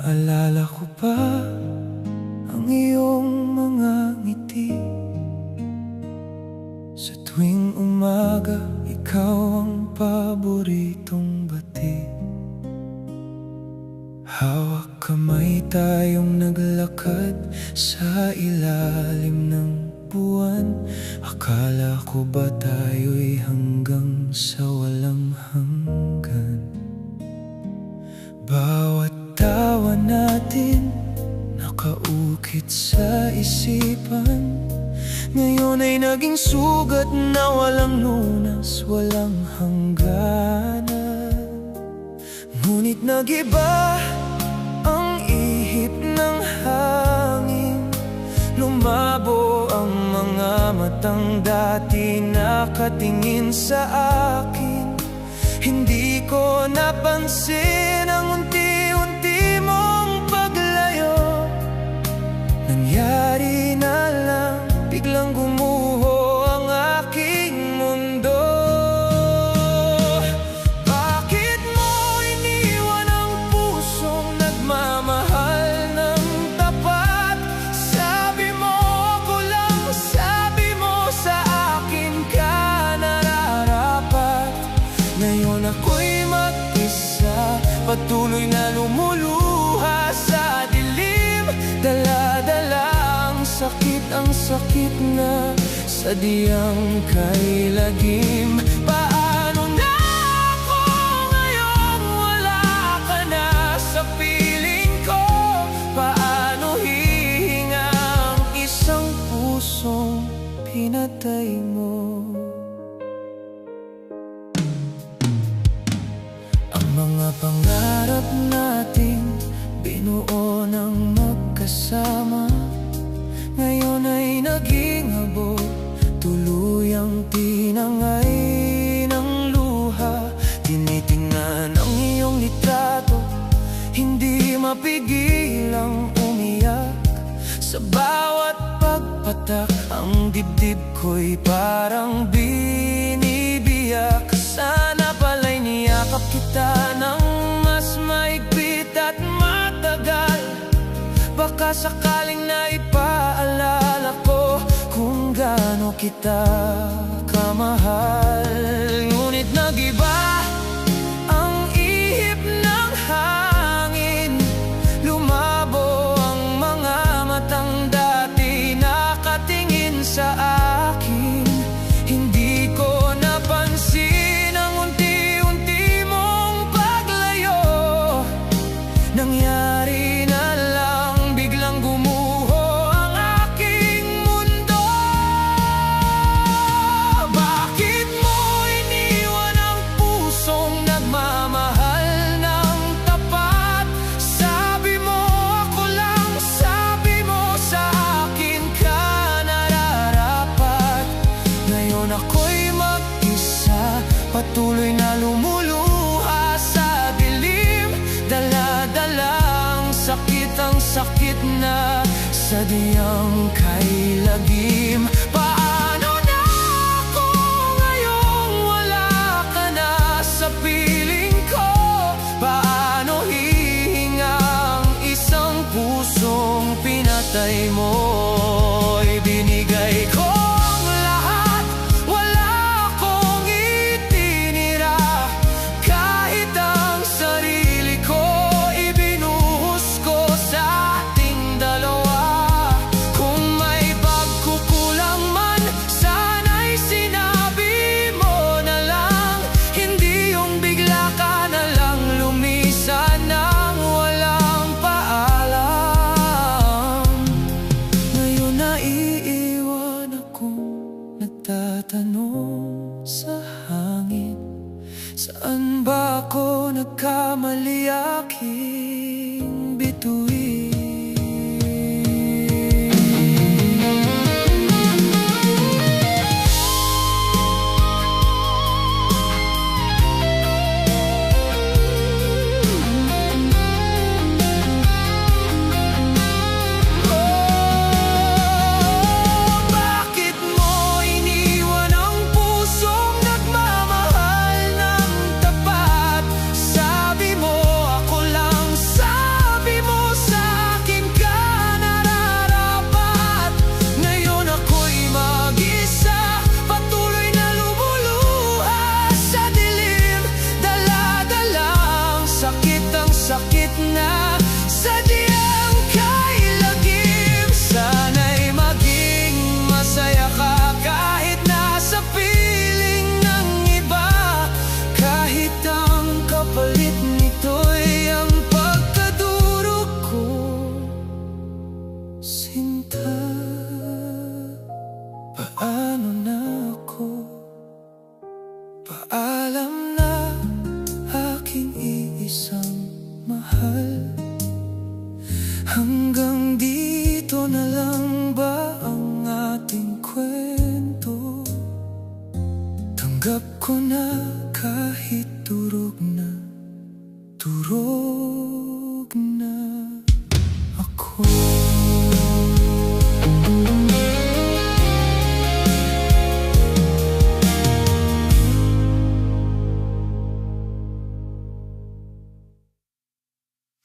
Naalala ko pa ang iyong mga ngiti. Sa tuwing umaga, ikaw ang paboritong bati. Hawak kamay tayong naglakad sa ilalim ng buwan. Akala ko ba tayo'y hanggang sa walang hanggan? Bawat tawa natin nakaukit sa isipan. Ngayon ay naging sugat na walang lunas, walang hangganan. Ngunit nag-iba ang ihip ng hangin. Lumabo ang mga matang dati nakatingin sa akin. Hindi ko napansin ang unti-unti mong paglayo. Nangyari na lang, biglang gumuho ang aking mundo. Bakit mo iniwan ang pusong nagmamahal ng tapat? Sabi mo ako lang, sabi mo sa akin ka nararapat. Ngayon ako'y mag-isa, patuloy na lumuluha sa dilim. Dala-dala ang sakit na sadyang kay lagim. Paano na ako ngayon wala ka na sa piling ko? Paano hihinga ang isang pusong pinatay mo? Ang mga pangarap nating binuo ng magkasama, ngayon ay naging habo, tuluyang tinangay ng luha. Tinitingnan ang iyong litrato, hindi mapigil ang umiyak. Sa bawat pagpatak, ang dibdib ko'y parang binibiyak. Sana pala'y niyakap kita ng mas maigpit at matagal. Baka sakaling naipaalala ko kung gaano kita kamahal. Ngunit nag-iba ang ihip ng hangin. Lumabo ang mga matang dati nakatingin sa akin. Hindi ko napansin ang unti-unti mong paglayo. Nangyari na lang, biglang gumuho ang aking mundo. Bakit mo iniwan ang pusong nagmamahal ng tapat? Sabi mo ako lang, sabi mo sa akin ka nararapat. Ngayon ako'y mag-isa, patuloy na lumuluha sa dilim. Dala-dala ang sakit na sadyang kay lagim. Paano na ako ngayong wala ka na sa piling ko? Paano hihinga ang isang pusong pinatay mo? Ibinigay ko ang lahat, wala akong itinira. Kahit ang sarili ko ibinuhos ko sa ating dalawa. Kung may pagkukulang man, sana'y sinabi mo na lang. Hindi yung bigla ka na lang lumisan nang walang paalam. Ngayon naiiwan akong nagtatanong sa hangin. Saan ba ako nagkamali aking bituin? Bakit mo iniwan ang pusong nagmamahal ng tapat? Sabi mo ako lang, sa na sadyang kay lagim. Sana'y maging masaya ka kahit nasa piling ng iba, kahit ang kapalit nito'y ang pagkadurog ko. Sinta, paano na ako? Paalam na aking iisang mahal. Hanggang dito na lang ba ang ating kwento? Tanggap ko na kahit durog na durog.